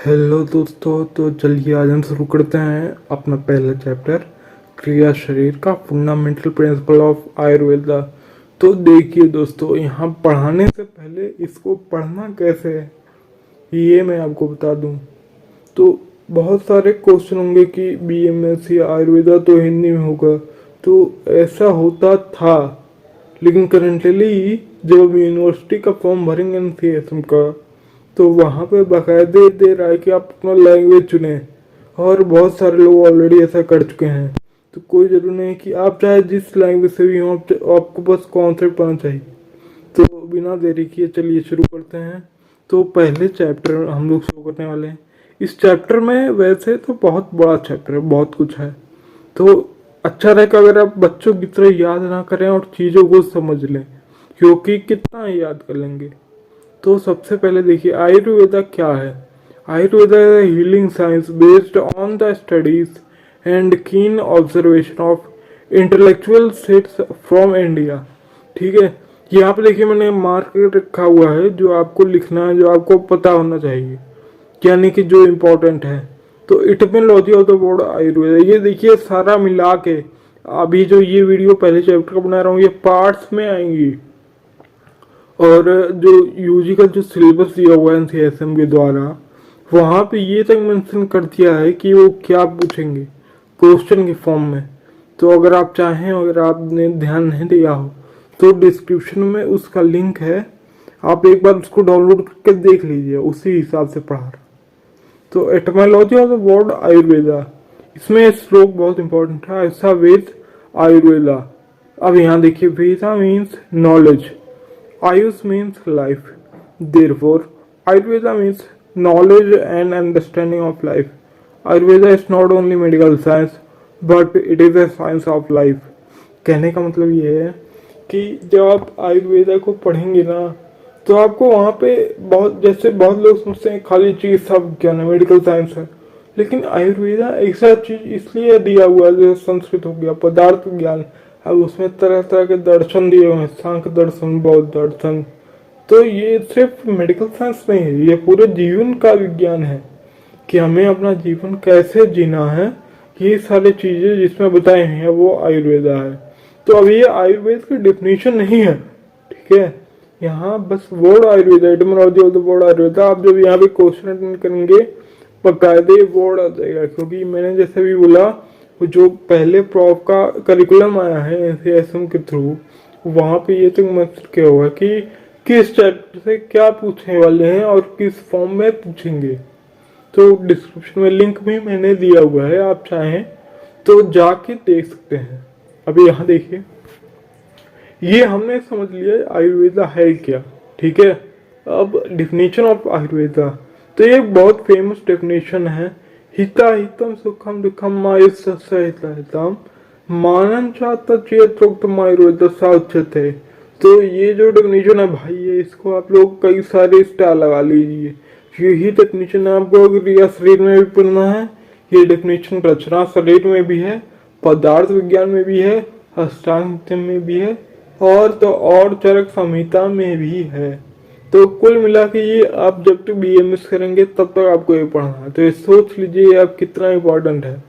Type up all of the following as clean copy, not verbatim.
Hello दोस्तों, तो चलिए आज हम शुरू करते हैं अपना पहला चैप्टर क्रिया शरीर का फंडामेंटल प्रिंसिपल ऑफ आयुर्वेदा। तो देखिए दोस्तों, यहाँ पढ़ाने से पहले इसको पढ़ना कैसे है ये मैं आपको बता दूं। तो बहुत सारे क्वेश्चन होंगे कि बीएमएस या आयुर्वेदा तो हिंदी में होगा, तो ऐसा होता था। लेकिन करेंटली जब हम यूनिवर्सिटी का फॉर्म भरेंगे एनसीएसएम का, तो वहाँ पे बाकायदे दे रहा है कि आप अपना लैंग्वेज चुनें, और बहुत सारे लोग ऑलरेडी ऐसा कर चुके हैं। तो कोई जरूरी नहीं कि आप चाहे जिस लैंग्वेज से भी हो, आपको बस कॉन्सेप्ट आना चाहिए। तो बिना देरी किए चलिए शुरू करते हैं। तो पहले चैप्टर हम लोग शुरू करने वाले हैं। इस चैप्टर में वैसे तो बहुत बड़ा चैप्टर है, बहुत कुछ है, तो अच्छा रहेगा अगर आप बच्चों की तरह याद ना करें और चीज़ों को समझ लें, क्योंकि कितना याद कर लेंगे। तो सबसे पहले देखिए आयुर्वेदा क्या है। Ayurveda is a healing science based on the studies and keen observation of intellectual states from India। ठीक है, यहाँ पे देखिए मैंने मार्क रखा हुआ है जो आपको लिखना है, जो आपको पता होना चाहिए, यानी कि जो इम्पोर्टेंट है। तो इटमोलॉजी ऑफ द वर्ड आयुर्वेदा, ये देखिए सारा मिला के अभी जो ये वीडियो पहले चैप्टर का बना रहा हूँ ये पार्ट्स में आएंगी, और जो यूजी का जो सिलेबस दिया हुआ है एनसीएसएम के द्वारा, वहाँ पे ये तक मेंशन कर दिया है कि वो क्या पूछेंगे क्वेश्चन के फॉर्म में। तो अगर आप चाहें, अगर आपने ध्यान नहीं दिया हो, तो डिस्क्रिप्शन में उसका लिंक है, आप एक बार उसको डाउनलोड करके देख लीजिए, उसी हिसाब से पढ़ा रहा। तो etymology of the word Ayurveda, इसमें श्लोक बहुत इंपॉर्टेंट है। ऐसा वेद आयुर्वेदा। अब यहाँ देखिए, veda means knowledge, Ayush means life. Therefore, Ayurveda means knowledge and understanding of life. Ayurveda is not only medical science, but it is a science of life. कहने का मतलब ये है कि जब आप आयुर्वेदा को पढ़ेंगे ना, तो आपको वहाँ पे बहुत, जैसे बहुत लोग सोचते हैं खाली चिकित्सा विज्ञान है, मेडिकल साइंस है, लेकिन आयुर्वेदा ऐसा चीज इसलिए दिया हुआ है, जैसे संस्कृत हो गया, पदार्थ विज्ञान, अब उसमें तरह तरह के दर्शन दिए हुए हैं, सांख्य दर्शन, बौद्ध दर्शन। तो ये सिर्फ मेडिकल साइंस नहीं है, ये पूरे जीवन का विज्ञान है कि हमें अपना जीवन कैसे जीना है। ये सारी चीजें जिसमें बताई हैं वो आयुर्वेदा है। तो अब ये आयुर्वेद की डेफिनेशन नहीं है, ठीक है, यहाँ बस word Ayurveda, etymology of the word Ayurveda. आप जब यहाँ पे क्वेश्चन अटेंड करेंगे बकायदे वर्ड आ जाएगा, क्योंकि मैंने जैसे भी बोला, जो पहले प्रॉप का करिकुलम आया है एनसीएसएम के थ्रू, वहाँ पे ये तक मेंशन किया हुआ है कि किस चैप्टर से क्या पूछने वाले हैं और किस फॉर्म में पूछेंगे। तो डिस्क्रिप्शन में लिंक भी मैंने दिया हुआ है, आप चाहें तो जाके देख सकते हैं। अभी यहाँ देखिए, ये हमने समझ लिया आयुर्वेदा है क्या, ठीक है। अब डिफिनेशन ऑफ आयुर्वेदा, तो ये बहुत फेमस डेफिनेशन है। हिता हितम सुखम दुखम मायुष्य हितम मानन चाहता चेतोक्तम आयुर्वेद साउच्यते। तो ये जो डेफिनेशन है भाई, ये इसको आप लोग कई सारे स्टार लगा लीजिए। यही डेफिनेशन आपको अगर या शरीर में भी पढ़ना है, ये डेफिनेशन रचना शरीर में भी है, पदार्थ विज्ञान में भी है, अष्टांग में भी है, और तो और चरक संहिता में भी है। तो कुल मिला के ये आप जब तक बीएमएस करेंगे तब तक आपको ये पढ़ना है। तो ये सोच लीजिए आप कितना इम्पोर्टेंट है।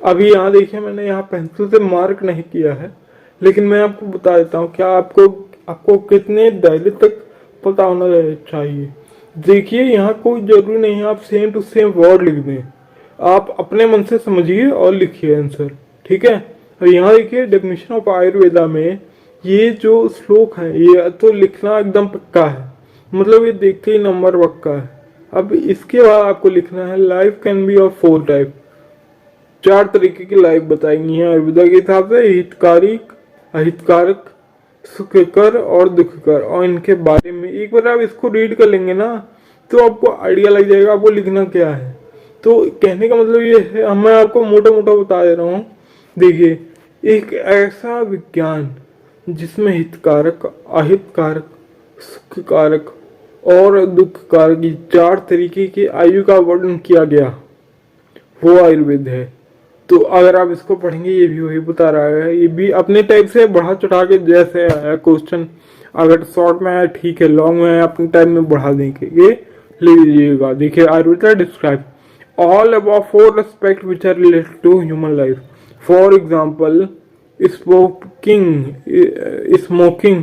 अभी यहाँ देखिए, मैंने यहाँ पेंसिल से मार्क नहीं किया है, लेकिन मैं आपको बता देता हूँ क्या आपको कितने दायरे तक पता होना चाहिए। देखिए, यहाँ कोई जरूरी नहीं है आप सेम टू सेम वर्ड लिख दें, आप अपने मन से समझिए और लिखिए आंसर, ठीक है। और यहाँ देखिए डेफिनेशन ऑफ आयुर्वेदा में ये जो श्लोक है, ये तो लिखना एकदम पक्का है, मतलब ये देखते ही नंबर पक्का है। अब इसके बाद आपको लिखना है life can be of 4 type, 4 तरीके की लाइफ बताएंगी है आयुर्वेदा के हिसाब से, हितकारिक, अहितकारक, सुखकर और दुखकर। और इनके बारे में एक बार आप इसको रीड कर लेंगे ना, तो आपको आइडिया लग जाएगा आपको लिखना क्या है। तो कहने का मतलब ये है, मैं आपको मोटा मोटा बता दे रहा हूँ। देखिए, एक ऐसा विज्ञान जिसमें हितकारक, अहितकारक, सुखकारक और दुखकारक की 4 तरीके की आयु का वर्णन किया गया, वो आयुर्वेद है। तो अगर आप इसको पढ़ेंगे, ये भी वही बता रहा है, ये भी अपने टाइप से बढ़ा चढ़ा के जैसे आया क्वेश्चन, अगर शॉर्ट में आया ठीक है, लॉन्ग में आया अपने टाइम में बढ़ा देंगे, लिख लीजिएगा। देखिए Ayurveda describe all above four aspects which are related to human life. For example, smoking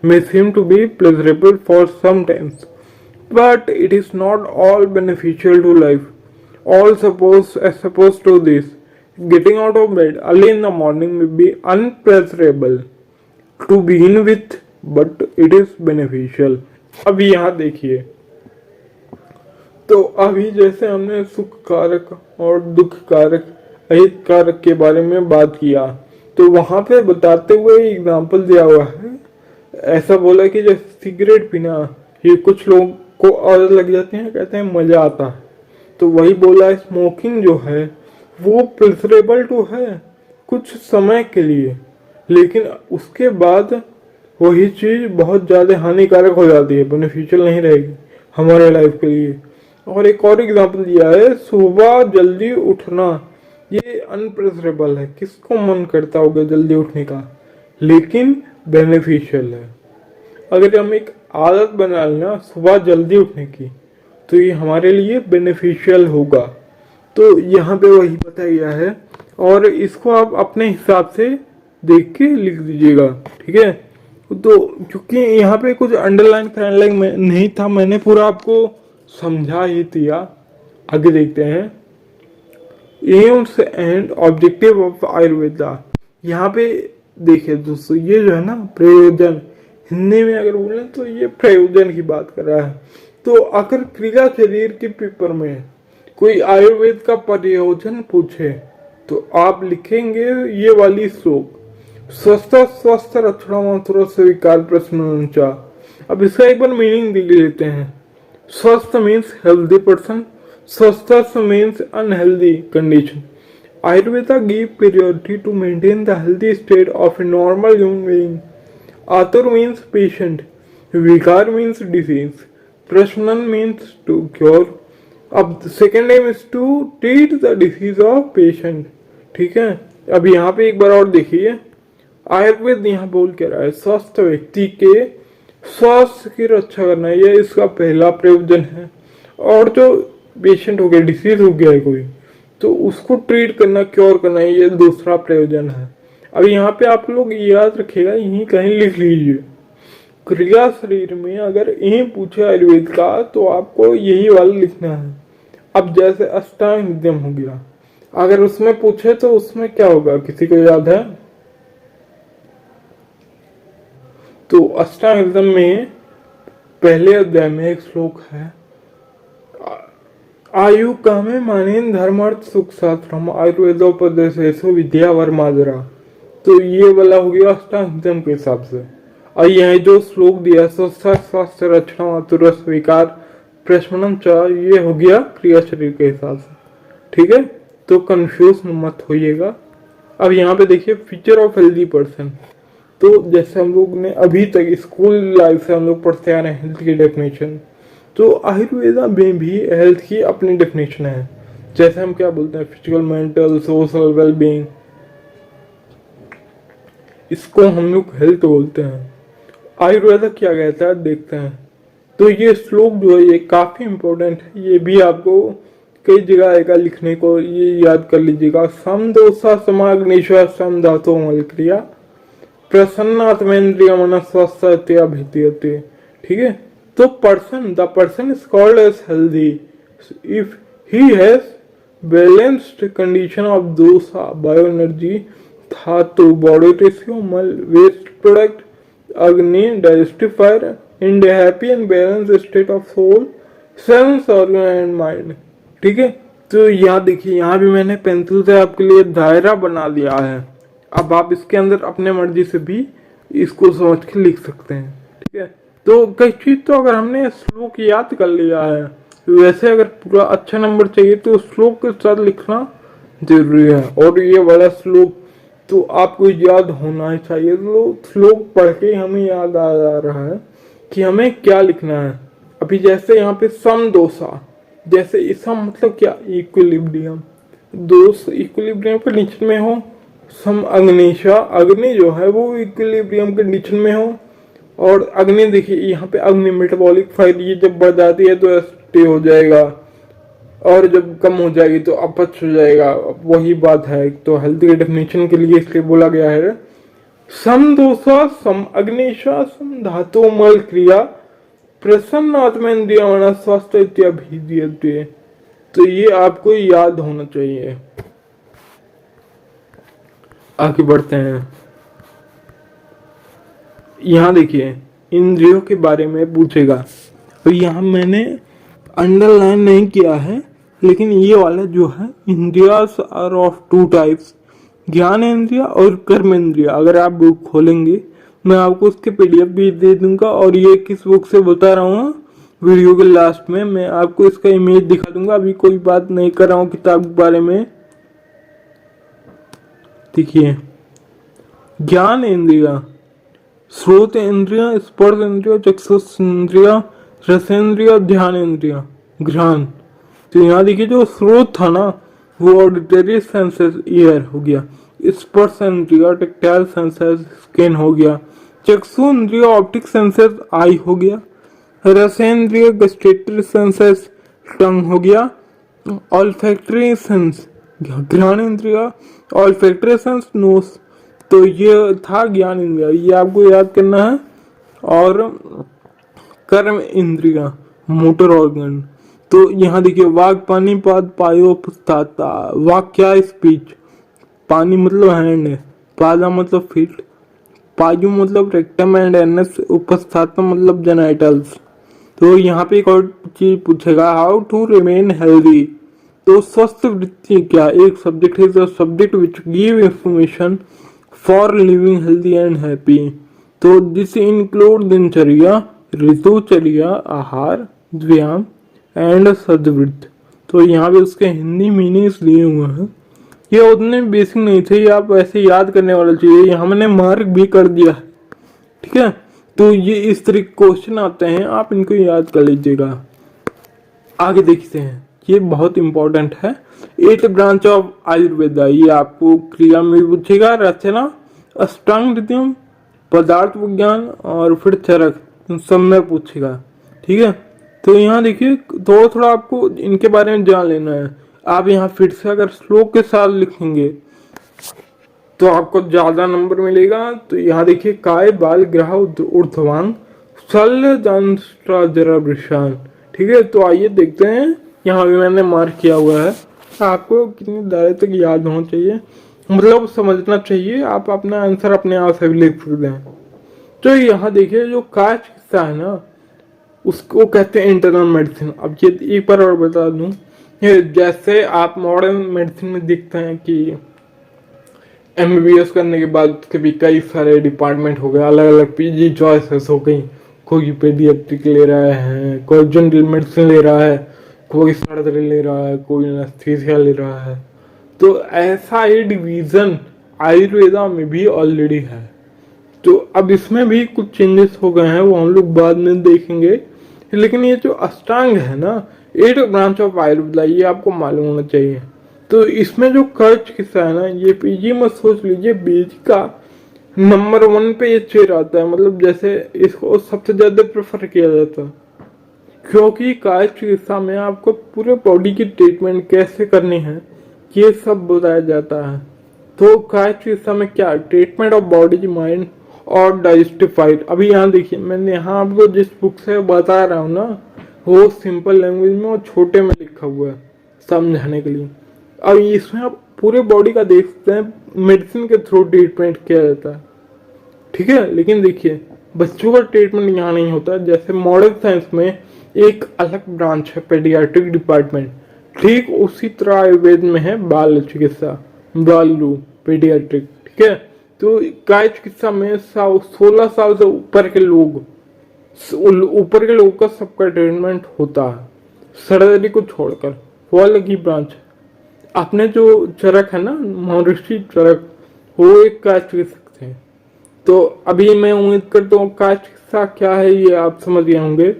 may seem to be pleasurable for some times, but it is not all beneficial to life. All as opposed to this, getting out of bed early in the morning may be unpleasurable to begin with, but it is beneficial. अब यहाँ देखिए, तो अभी जैसे हमने सुख कारक और दुख कारक अहित कारक के बारे में बात किया, तो वहां पे बताते हुए एग्जाम्पल दिया हुआ है। ऐसा बोला कि जैसे सिगरेट पीना, ये कुछ लोग को आदत लग जाती है, कहते हैं मजा आता है, तो वही बोला स्मोकिंग जो है वो प्रेफरेबल तो है कुछ समय के लिए, लेकिन उसके बाद वही चीज बहुत ज्यादा हानिकारक हो जाती है, बेनिफिशियल नहीं रहेगी हमारे लाइफ के लिए। और एक और एग्जांपल दिया है, सुबह जल्दी उठना, ये अनप्रेफरेबल है, किसको मन करता होगा जल्दी उठने का, लेकिन बेनिफिशियल है। अगर हम एक आदत बना लेना सुबह जल्दी उठने की, तो ये हमारे लिए बेनिफिशियल होगा। तो यहाँ पे वही बताया गया है, और इसको आप अपने हिसाब से देख के लिख दीजिएगा, ठीक है। तो क्योंकि यहाँ पे कुछ अंडरलाइन में नहीं था, मैंने पूरा आपको समझा ही दिया। आगे देखते हैं, AIIMS and objective of Ayurveda. यहाँ पे देखिए दोस्तों, ये जो है ना प्रयोजन, हिंदी में अगर बोले तो ये प्रयोजन की बात कर रहा है। तो अगर क्रिया शरीर के पेपर में कोई आयुर्वेद का प्रयोजन पूछे, तो आप लिखेंगे ये वाली श्लोक, स्वस्थ स्वस्थ रक्षण स्वीकार प्रश्न। अब इसका एक बार मीनिंग देख लेते हैं। स्वस्थ मीन्स हेल्दी पर्सन, स्वस्थ means unhealthy condition. Ayurveda give priority to maintain the healthy state of a normal human being. Atur means patient, Vikar means disease, Prashnan means to cure. अब second name is to treat the disease of patient, ठीक है। अब यहाँ पे एक बार और देखिए, आयुर्वेद यहाँ बोल के रहा है स्वस्थ व्यक्ति के स्वास्थ्य की रक्षा करना, ये इसका पहला प्रयोजन है। और जो पेशेंट हो गया, डिसीज हो गया है कोई, तो उसको ट्रीट करना, क्योर करना, ये दूसरा प्रयोजन है। अब यहाँ पे आप लोग याद रखिएगा, यहीं कहीं लिख लीजिए, क्रिया शरीर में अगर यही पूछे आयुर्वेद का, तो आपको यही वाला लिखना है। अब जैसे अष्टांग हृदय हो गया, अगर उसमें पूछे तो उसमें क्या होगा, किसी को याद है? तो अष्टांग हृदय में पहले अध्याय में एक श्लोक है, आयु कामे मानेन धर्मार्थ सुख शास्त्रम आयुर्वेदोपदेशेषु विद्या वर्मादरा। तो ये वाला हो गया अष्टांग हृदय के हिसाब से। और यह जो श्लोक दिया स्वास्थ्य रक्षण आतुर स्वीकार प्रश्नम च, ये हो गया क्रिया शरीर के हिसाब से, ठीक है। तो कंफ्यूज मत होइएगा। अब यहाँ पे देखिए फीचर ऑफ हेल्दी पर्सन, तो जैसे हम लोग ने अभी तक स्कूल लाइफ से हम लोग पढ़ते आ रहे हैं हेल्थ की डेफिनेशन, तो आयुर्वेदा में भी हेल्थ की अपनी डेफिनेशन है। जैसे हम क्या बोलते हैं, फिजिकल, मेंटल, सोशल वेलबींग, इसको हम लोग हेल्थ बोलते हैं। आयुर्वेदा क्या कहता है देखते हैं। तो ये श्लोक जो है ये काफी इंपॉर्टेंट है, ये भी आपको कई जगह आएगा लिखने को, ये याद कर लीजिएगा। सम दोषा समाग्निश्वर सम धातु मल क्रिया प्रसन्नात्मेन्द्रिय मन स्वस्थ भिद्यते, ठीक है। तो person, the person is called as healthy if he has balanced condition of dosha, bio energy, dhatu, body tissue, mala, waste product, agni, digestive fire, in a happy and balance state of soul, sense organ and mind, ठीक है। तो यहाँ देखिए, यहाँ भी मैंने pencil से आपके लिए दायरा बना दिया है। अब आप इसके अंदर अपने मर्जी से भी इसको समझ के लिख सकते हैं, ठीक है। तो कई चीज तो अगर हमने श्लोक याद कर लिया है, वैसे अगर पूरा अच्छा नंबर चाहिए तो श्लोक के साथ लिखना जरूरी है। और ये वाला श्लोक तो आपको याद होना ही चाहिए। तो श्लोक पढ़ के हमें याद आ रहा है कि हमें क्या लिखना है। अभी जैसे यहाँ पे सम दोषा, जैसे इसका मतलब क्या, इक्विलिब्रियम, दोष इक्विलिब्रियम कंडीशन में हो। सम अग्निशा, अग्नि जो है वो इक्विलिब्रियम कंडीशन में हो। और अग्नि देखिए यहाँ पे अग्नि मेटाबॉलिक फायर, ये जब बढ़ जाती है तो एसिडिटी हो जाएगा, और जब कम हो जाएगी तो अपच हो जाएगा। वही बात है, तो हेल्थ की डेफिनेशन के लिए इसलिए बोला गया है सम दोषा सम अग्निशा सम धातु मल क्रिया प्रसन्न आत्मेन्द्रिय मन स्वास्थ्य इत्याभिधीयते। तो ये आपको याद होना चाहिए। आगे बढ़ते हैं। यहाँ देखिए इंद्रियों के बारे में पूछेगा, तो यहाँ मैंने अंडरलाइन नहीं किया है, लेकिन ये वाला जो है इंद्रियास आर ऑफ टू टाइप्स, ज्ञान इंद्रिया और कर्म इंद्रिया। अगर आप बुक खोलेंगे मैं आपको उसके पीडीएफ भी दे दूंगा, और ये किस बुक से बता रहा हूँ वीडियो के लास्ट में मैं आपको इसका इमेज दिखा दूंगा। अभी कोई बात नहीं कर रहा हूँ किताब के बारे में। देखिए ज्ञान इंद्रिया, श्रोत इंद्रिया, स्पर्श इंद्रिया, चक्षुष इंद्रिया, रसेंद्रिया, ध्यान इंद्रिया, घ्राण। तो यहाँ देखिए जो स्रोत था ना वो ऑडिटरी सेंसेस ईयर हो गया, स्पर्श इंद्रिया टेक्टाइल सेंसेस स्किन हो गया, चक्षु इंद्रिया ऑप्टिक सेंसेस आई हो गया, रसेंद्रिय गस्टेटरी सेंसेस टंग हो गया, ऑल्फैक्टरी सेंस घ्राण इंद्रिया, ऑल्फैक्टरी सेंस नोस। तो ये था ज्ञान इंद्रिया, ये आपको याद करना है। और कर्म इंद्रिया मोटर ऑर्गन, तो यहाँ देखिए वाक पानी पाद पायो पुस्ताता। वाक क्या है? स्पीच। पानी मतलब हैंड है, पादा मतलब फीट, पायु मतलब रेक्टम एंड एनस, उपस्थाता मतलब जेनाइटल्स। तो यहाँ पे एक और चीज पूछेगा, हाउ टू रिमेन हेल्दी। तो स्वस्थ वृत्ति क्या? एक सब्जेक्ट है, subject which give information for living healthy and happy. तो दिस इंक्लूड दिनचर्या, ऋतुचर्या, आहार, व्यायाम एंड सदवृत्त। तो यहाँ पे उसके हिंदी मीनिंग्स दिए हुए हैं। ये उतने बेसिक नहीं थे, ये आप ऐसे याद करने वाला चाहिए, हमने मार्क भी कर दिया है, ठीक है। तो ये इस तरह के क्वेश्चन आते हैं, आप इनको याद कर लीजिएगा। आगे देखते हैं, ये बहुत इंपॉर्टेंट है। 8th ब्रांच ऑफ आयुर्वेदा, ये आपको क्रिया में पूछेगा, रचना, अष्टांग हृदयम, पदार्थ विज्ञान और फिर चरक, इन सब में पूछेगा, ठीक है। तो यहाँ देखिए थोड़ा थोड़ा आपको इनके बारे में जान लेना है। आप यहाँ फिर से अगर श्लोक के साथ लिखेंगे तो आपको ज्यादा नंबर मिलेगा। तो यहाँ देखिए काय बाल ग्रह ऊर्ध्वांग शल्य जरा वृषान, ठीक है। तो आइए देखते हैं, यहाँ भी मैंने मार्क किया हुआ है। आपको कितनी दायरे तक याद होना चाहिए, मतलब समझना चाहिए। आप अपना आंसर अपने आप से भी लिख सकते हैं। तो यहाँ देखिए जो काय चिकित्सा है ना उसको कहते हैं इंटरनल मेडिसिन। अब ये एक बार और बता दूं, जैसे आप मॉडर्न मेडिसिन में देखते हैं कि एमबीबीएस करने के बाद कभी कई सारे डिपार्टमेंट हो गए, अलग अलग पीजी चॉइसेस हो गई, कोई पेडियाट्रिक ले रहा है, कोई जनरल मेडिसिन ले रहा है, कोई सर्जरी ले रहा है, कोई एनेस्थीसिया ले रहा है। तो ऐसा ही डिवीजन आयुर्वेदा में भी ऑलरेडी है। तो अब इसमें भी कुछ चेंजेस हो गए हैं, वो हम लोग बाद में देखेंगे। लेकिन ये जो अष्टांग है ना, 8th ब्रांच ऑफ आयुर्वेदा, ये आपको मालूम होना चाहिए। तो इसमें जो कर चिकित्सा है ना, ये पीजी मत सोच लीजिए, बीज का नंबर 1 पे ये चेयर आता है, मतलब जैसे इसको सबसे ज्यादा प्रेफर किया जाता है, क्योंकि काय चिकित्सा में आपको पूरे बॉडी की ट्रीटमेंट कैसे करनी है ये सब बताया जाता है। तो काय चिकित्सा में क्या ट्रीटमेंट ऑफ बॉडी, माइंड और डाइजेस्टिव फाइट। अभी यहाँ देखिए मैंने यहाँ आपको जिस बुक से बता रहा हूँ ना वो सिंपल लैंग्वेज में और छोटे में लिखा हुआ है समझाने के लिए। अब इसमें आप पूरे बॉडी का देख सकते हैं, मेडिसिन के थ्रू ट्रीटमेंट किया जाता है, ठीक है। लेकिन देखिए बच्चों का ट्रीटमेंट यहाँ नहीं होता। जैसे मॉडर्न साइंस में एक अलग ब्रांच है पेडियाट्रिक डिपार्टमेंट, ठीक उसी तरह आयुर्वेद में है बाल चिकित्सा, बालू पेडियाट्रिक, ठीक है। तो काय चिकित्सा में 16 साल से ऊपर के लोगों का सबका ट्रीटमेंट होता है, सर्जरी को छोड़कर, वो अलग ही ब्रांच है। अपने जो चरक है ना, महर्षि चरक, वो एक काय चिकित्सक थे। तो अभी मैं उम्मीद करता हूँ काय चिकित्सा क्या है ये आप समझ गए होंगे।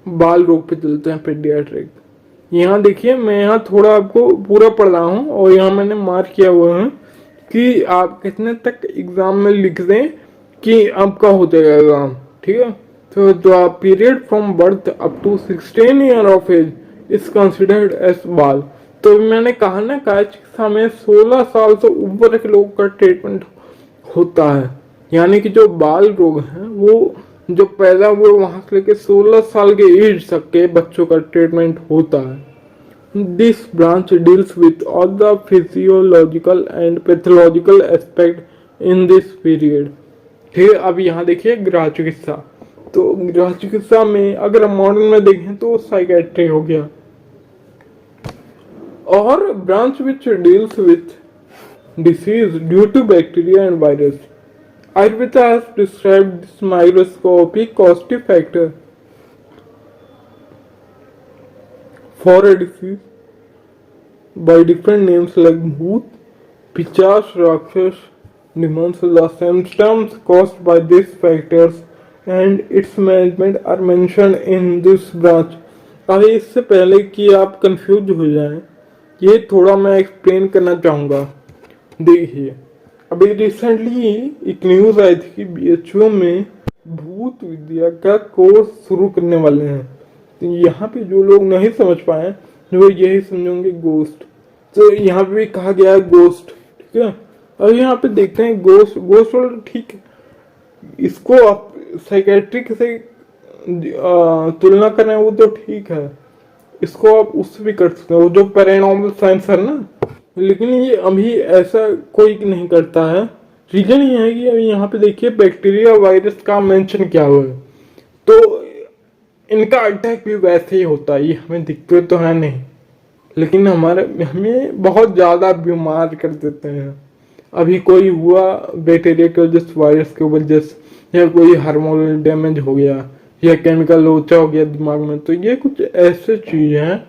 बाल रोग पे चलते हैं पेडियाट्रिक। यहाँ देखिए मैं यहाँ थोड़ा आपको पूरा पढ़ रहा हूँ और यहाँ मैंने मार्क किया हुआ है कि आप कितने तक एग्जाम में लिख दें कि आपका हो जाएगा एग्जाम, ठीक है। So the period from birth up to 16 year of age is considered as बाल। तो मैंने कहा ना काय चिकित्सा में 16 साल से ऊपर के लोगों का ट्रीटमेंट होता है, यानी कि जो बाल रोग हैं वो जो पैदा हुए वहां से लेके 16 साल के एज तक के बच्चों का ट्रीटमेंट होता है। This branch deals with all the physiological and pathological aspect in this period. ठीक है, अब यहाँ देखिए गृह चिकित्सा। तो गृह चिकित्सा में अगर हम मॉडर्न में देखें तो साइकेट्री हो गया, और branch which deals with disease due to bacteria and virus. Ayurveda has described this microscopic causative factor for a disease by different names like Bhoot, Pichas, Rakshas, demons. The symptoms caused by these factors and its management are mentioned in this branch. अभी इससे पहले कि आप confuse हो जाएं, ये थोड़ा मैं एक्सप्लेन करना चाहूँगा। देखिए, अभी रिसेंटली एक न्यूज आई थी कि बीएचयू में भूत विद्या का कोर्स शुरू करने वाले हैं। तो यहाँ पे जो लोग नहीं समझ पाए वो यही समझेंगे गोस्ट। तो यहाँ पे भी कहा गया है गोस्ट, ठीक है। अब यहाँ पे देखते हैं गोस्ट वाला ठीक है, इसको आप साइकेट्रिक से तुलना करें वो तो ठीक है, इसको आप उससे भी कर सकते हो जो पैरानॉर्मल साइंस है ना, लेकिन ये अभी ऐसा कोई नहीं करता है। रीजन ये है कि अभी यहाँ पे देखिए बैक्टीरिया वायरस का मेंशन किया हुआ है, तो इनका अटैक भी वैसे ही होता है, ये हमें दिखते तो है नहीं, लेकिन हमें बहुत ज़्यादा बीमार कर देते हैं। अभी कोई हुआ बैक्टीरिया की वजह से, वायरस की वजह से, या कोई हार्मोनल डैमेज हो गया या केमिकल लोचा हो गया दिमाग में, तो ये कुछ ऐसे चीज़ हैं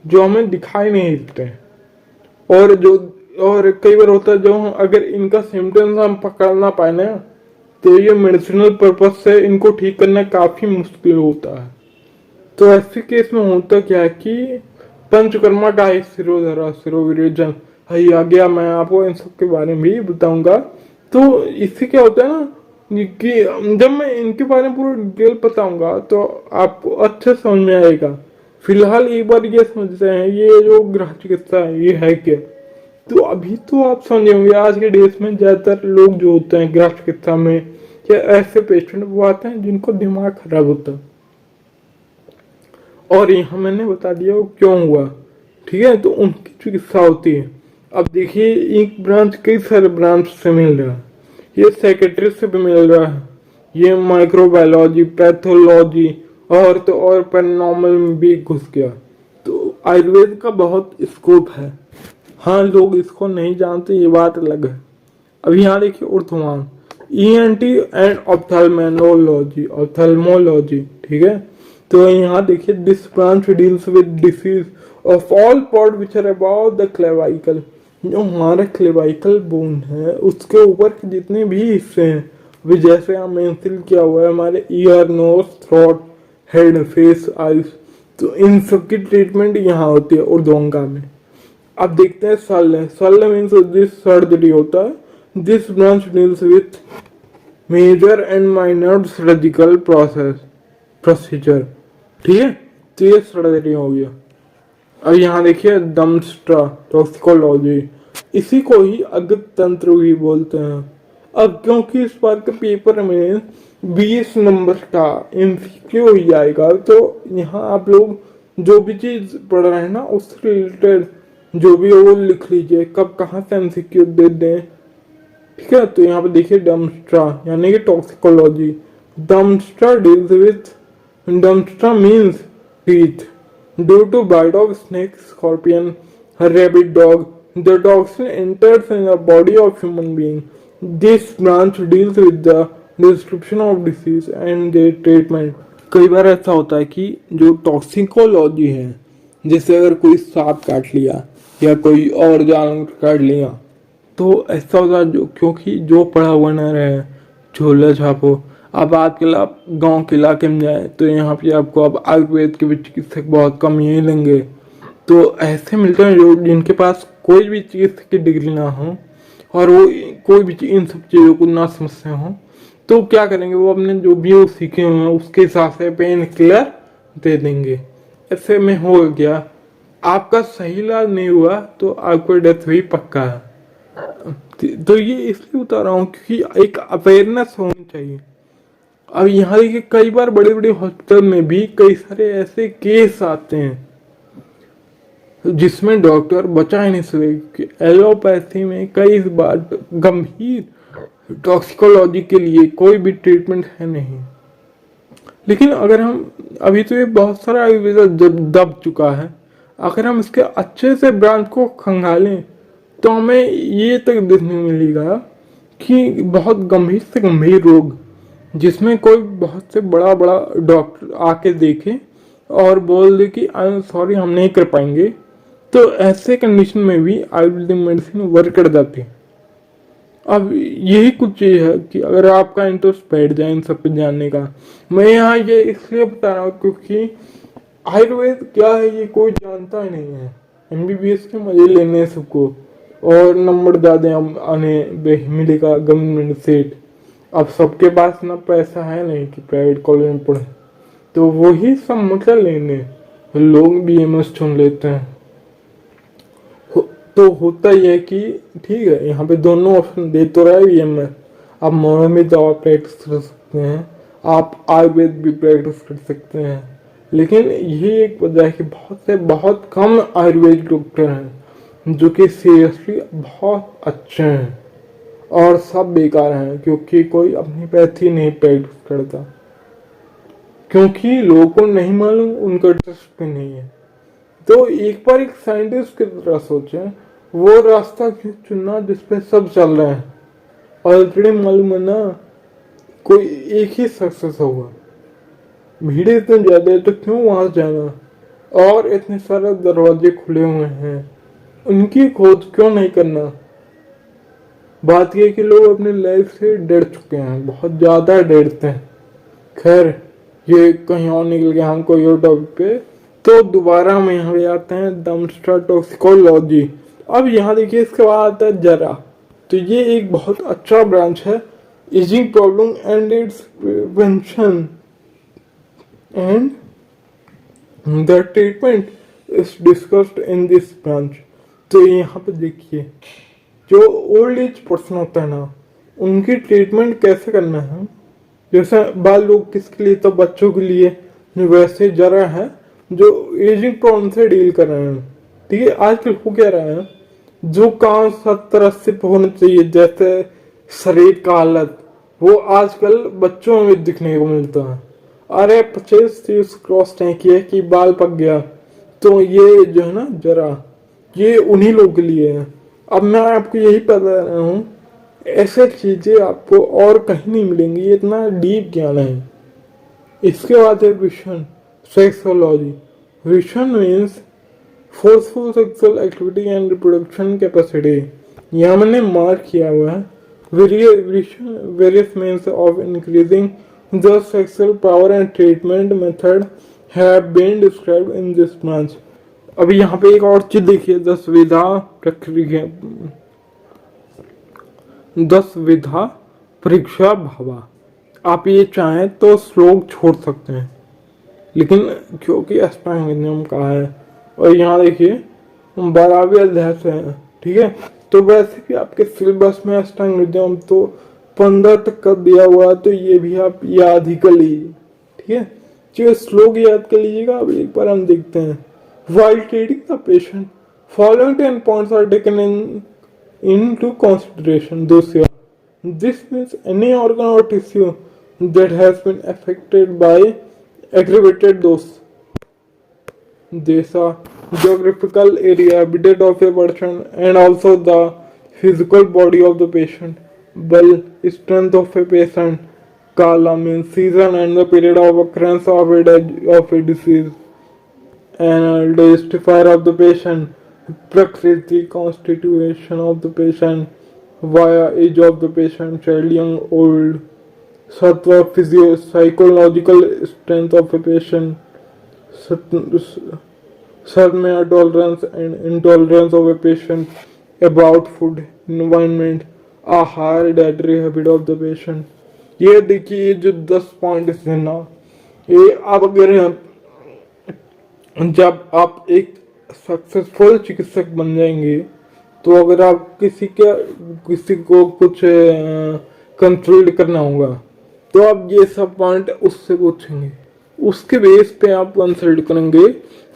जो हमें दिखाई नहीं देते हैं। और कई बार होता है जो अगर इनका सिम्टम्स हम पकड़ ना पाए ना, तो ये मेडिसिनल पर्पज से इनको ठीक करना काफी मुश्किल होता है। तो ऐसे केस में होता क्या है कि पंचकर्मा का ही सिरोधरा सिरोविरेचन है आ गया, मैं आपको इन सब के बारे में भी बताऊंगा। तो इससे क्या होता है ना कि जब मैं इनके बारे में पूरा डिटेल बताऊंगा तो आपको अच्छे समझ में आएगा। फिलहाल एक बार ये समझते हैं ये जो गृह चिकित्सा है ये है क्या। तो अभी तो आप समझे होंगे आज के डेज में ज्यादातर लोग जो होते हैं गृह चिकित्सा में या ऐसे पेशेंट वो आते हैं जिनको दिमाग खराब होता है, और यहाँ मैंने बता दिया वो क्यों हुआ, ठीक है। तो उनकी चिकित्सा होती है। अब देखिए एक ब्रांच कई सारे ब्रांच से मिल रहा है, ये साइकेट्री से भी मिल रहा है, ये माइक्रोबायोलॉजी, पैथोलॉजी और तो और पैरानॉर्मल में भी घुस गया। तो आयुर्वेद का बहुत स्कोप है। हाँ, लोग इसको नहीं जानते, ये बात अलग है। अब यहाँ देखिए ऊर्ध्वांग ईएनटी एंड ऑप्थेल्मोलॉजी, ठीक है। तो यहाँ देखिए this branch deals with disease of all part which are about the clavicle. जो हमारा क्लेवाइकल बोन है उसके ऊपर के जितने भी हिस्से हैं, अभी जैसे यहाँ मेंशन किया हुआ है हमारे ear, nose, throat, head, face, eyes, तो इन सब की ट्रीटमेंट यहाँ होती है ऊर्ध्वांगा में। अब देखते हैं शल्य मीन्स दिस सर्जरी होता है। This branch deals with major and minor surgical procedure, ठीक है। तो ये सर्जरी हो गया। अब यहाँ देखिए दम्स्ट्रा टॉक्सिकोलॉजी, इसी को ही अगत तंत्र भी बोलते हैं। अब क्योंकि इस बार के पेपर में 20 नंबर का एमसीक्यू ही आएगा, तो यहाँ आप लोग जो भी चीज पढ़ रहे हैं ना उससे रिलेटेड जो भी वो लिख लीजिए, कब कहाँ से एमसीक्यू दे दें, ठीक है। तो यहाँ पे देखिए डम्स्ट्रा यानी कि toxicology. Damstra deals with, damstra means teeth due to bite of snake, scorpion, rabbit dog. The toxin enters in the body of human being. This branch deals with the description of disease and their treatment. कई बार ऐसा होता है कि जो toxicology है, जैसे अगर कोई सांप काट लिया या कोई और जानवर काट लिया, तो ऐसा होता है जो क्योंकि जो पढ़ा हुआ न रहे झोला छापो। अब आपके गांव के इलाके में जाए तो यहाँ पे आपको अब आयुर्वेद के भी चिकित्सक बहुत कम ही लेंगे। तो ऐसे मिलते हैं जो जिनके पास कोई भी चिकित्सक की डिग्री ना हो और वो कोई भी इन सब चीज़ों को ना समझते हो, तो क्या करेंगे, वो अपने जो भी वो सीखे हुए हैं उसके हिसाब से पेन किलर दे देंगे। ऐसे में हो गया, आपका सही इलाज नहीं हुआ तो आपको डेथ भी पक्का है। तो ये इसलिए बता रहा हूँ क्योंकि एक अवेयरनेस होनी चाहिए। अब यहाँ देखिए कई बार बड़े बड़े हॉस्पिटल में भी कई सारे ऐसे केस आते हैं जिसमें डॉक्टर बचा ही नहीं सके, कि एलोपैथी में कई बार गंभीर टॉक्सिकोलॉजी के लिए कोई भी ट्रीटमेंट है नहीं। लेकिन अगर हम अभी तो ये बहुत सारा आयुर्वेद दब चुका है, अगर हम इसके अच्छे से ब्रांच को खंगालें तो हमें ये तक देखने मिलेगा कि बहुत गंभीर से गंभीर रोग जिसमें कोई बहुत से बड़ा बड़ा डॉक्टर आके देखे और बोल दे कि आई एम सॉरी हम नहीं कर पाएंगे, तो ऐसे कंडीशन में भी आयुर्वेदिक मेडिसिन वर्क कर जाती है। अब यही कुछ चीज है कि अगर आपका इंटरेस्ट बैठ जाए इन सब पे जानने का, मैं यहाँ ये इसलिए बता रहा हूँ क्योंकि आयुर्वेद क्या है ये कोई जानता ही नहीं है। एमबीबीएस के मजे लेने हैं सबको और नंबर ज्यादा आने मिलेगा गवर्नमेंट सीट। अब सबके पास ना पैसा है नहीं कि प्राइवेट कॉलेज में पढ़े, तो वही सब मतलब लेने लोग बीएमएस चुन लेते हैं। तो होता ही है कि ठीक है यहाँ पे दोनों ऑप्शन दे तो रहा है बीएमएस, आप मोहन में दवा प्रैक्टिस कर सकते हैं, आप आयुर्वेद भी प्रैक्टिस कर सकते हैं। लेकिन ये एक वजह है कि बहुत कम आयुर्वेद डॉक्टर हैं जो कि सीरियसली बहुत अच्छे हैं और सब बेकार हैं क्योंकि कोई अपनी पैथी नहीं प्रैक्टिस करता, क्योंकि लोगों को नहीं मालूम, उनका इंटरेस्ट भी नहीं है। तो एक बार एक साइंटिस्ट की तरह सोचें, वो रास्ता क्यों चुनना जिसपे सब चल रहे हैं। ऑलरेडी मालूम है ना कोई एक ही सक्सेस होगा, भीड़ इतनी ज्यादा है तो क्यों वहां जाना, और इतने सारे दरवाजे खुले हुए हैं, उनकी खोज क्यों नहीं करना। बात यह कि लोग अपने लाइफ से डर चुके हैं, बहुत ज्यादा डरते हैं। खैर ये कहीं और निकल गया हम कोई और टॉपिक पे, तो दोबारा हम यहाँ पे आते हैं डम्स्टर टॉक्सिकोलॉजी। अब यहाँ देखिए इसके बाद आता है जरा, तो ये एक बहुत अच्छा ब्रांच है, ageing problem and it's prevention and the treatment is discussed in this branch. तो यहाँ पे देखिए जो ओल्ड एज पर्सन होता है ना, उनकी ट्रीटमेंट कैसे करना है। जैसे बाल लोग किसके लिए, तो बच्चों के लिए, वैसे जरा है जो एजिंग प्रॉब्लम से डील कर रहे हैं। ठीक है, आजकल हो क्या रहा है, जो काम 70-80 पे होना चाहिए जैसे शरीर का हालत, वो आजकल बच्चों में दिखने को मिलता है। अरे 25-30 क्रॉस नहीं किया कि बाल पक गया, तो ये जो है ना जरा, ये उन्हीं लोगों के लिए है। अब मैं आपको यही बता रहा हूँ, ऐसे चीजें आपको और कहीं नहीं मिलेंगी, ये इतना डीप ज्ञान है। इसके बाद है विशन सेक्सोलॉजी। विशन means forceful sexual activity and reproduction capacity. यहाँ मैंने मार्क किया हुआ है various means of increasing the sexual power and treatment method have been described in this branch. अभी यहाँ पे एक और चीज देखिए, 10 विधा प्रक्रिया, 10 विधा परीक्षा भावा। आप ये चाहें तो श्लोक छोड़ सकते हैं, लेकिन क्योंकि अष्टांग नियम का है और यहाँ देखिए 12वें अध्याय से है। ठीक है, तो वैसे भी आपके सिलेबस में अष्टांग नियम तो 15 तक का दिया हुआ है, तो ये भी आप याद ही कर लीजिए। ठीक है, जो श्लोक याद कर लीजिएगा। अब एक बार हम देखते हैं, while treating the patient, following 10 points are taken into consideration. This means any organ or tissue that has been affected by aggravated dose. These are geographical area, habitat of a person, and also the physical body of the patient. Well, strength of a patient. Kala means season and the period of occurrence of a disease. And the justifier of the patient, prakriti, constitution of the patient, via age of the patient, child, young, old, sattva, physio, psychological strength of a patient, sarmya, tolerance and intolerance of a patient, about food, environment, ahar, dietary habit of the patient, ये देखिए, ये जो 10 point है ना, ये आप अगर जब आप एक सक्सेसफुल चिकित्सक बन जाएंगे, तो अगर आप किसी को कुछ कंसल्ट करना होगा, तो आप ये सब पॉइंट उससे पूछेंगे। उसके बेस पे आप कंसल्ट करेंगे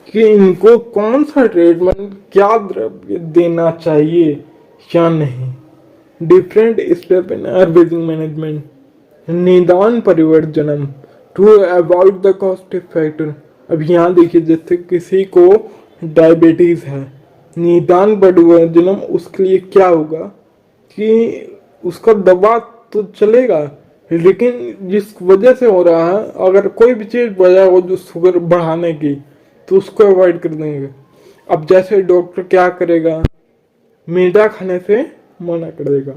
कि इनको कौन सा ट्रीटमेंट, क्या द्रव्य देना चाहिए या नहीं। Different step in Ayurvedic management, nidana parivarjanam to avoid the cost factor. अब यहाँ देखिए, जैसे किसी को डायबिटीज है, निदान परिवर्जनम उसके लिए क्या होगा कि उसका दवा तो चलेगा, लेकिन जिस वजह से हो रहा है, अगर कोई भी चीज वजह हो जो शुगर बढ़ाने की, तो उसको अवॉइड कर देंगे। अब जैसे डॉक्टर क्या करेगा, मीठा खाने से मना कर देगा,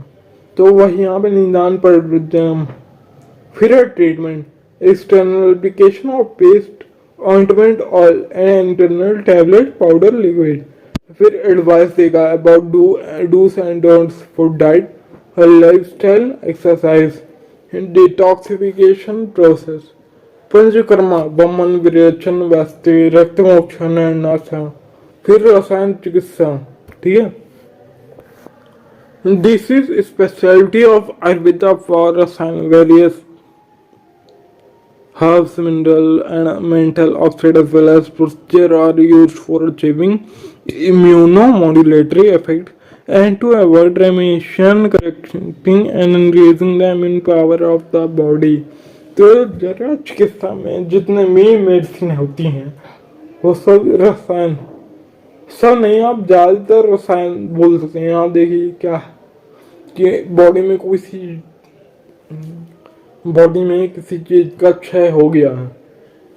तो वह यहाँ पे निदान परिवर्जनम। फिर treatment, external application of paste, ointment, oil and internal tablet, powder, liquid. फिर एडवाइस देगा about dos and don'ts for diet, lifestyle, exercise, detoxification process, panchakarma, वमन, विरेचन, वस्ती, रक्तमोक्षण, नाशा। फिर रसायन चिकित्सा, ठीक है। This is a specialty of Ayurveda for rasayan. Various herbs, mineral and mental oxide as well as procedure are used for achieving immunomodulatory effect and to avoid remission, correcting and increasing the immune power of the body. तो जरा चिकित्सा में जितने भी medicine होती हैं वो सब रसायन, सब नहीं, आप ज्यादातर रसायन बोल सकते हैं। यहाँ देखिए क्या कि बॉडी में किसी चीज का क्षय हो गया है,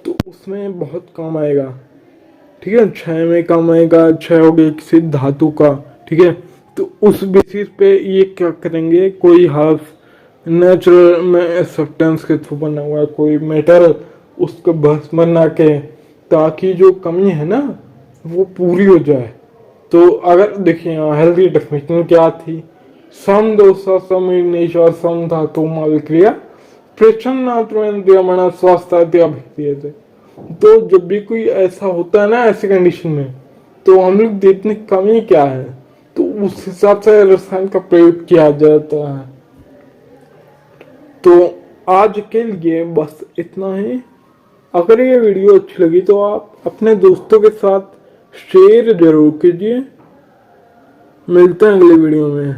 तो उसमें बहुत काम आएगा, ठीक है। क्षय में काम आएगा, क्षय हो गया किसी धातु का, ठीक है, तो उस बेसिस पे ये क्या करेंगे, कोई हाफ नेचुरल में सब्सटेंस के थ्रू बना हुआ कोई मेटल, उसको भस्म बना के, ताकि जो कमी है ना वो पूरी हो जाए। तो अगर देखिए यहाँ हेल्दी डेफिनेशन क्या थी, सम दोषा सम ईश्वर सम धातु मालक्रिया प्रचन्नात्मना स्वास्थ्य। तो जब भी कोई ऐसा होता है ना, ऐसी कंडीशन में, तो हम लोग देखते हैं कमी क्या है, तो उस हिसाब से रसायन का प्रयोग किया जाता है। तो आज के लिए बस इतना ही। अगर ये वीडियो अच्छी लगी तो आप अपने दोस्तों के साथ शेयर जरूर कीजिए। मिलते हैं अगले वीडियो में।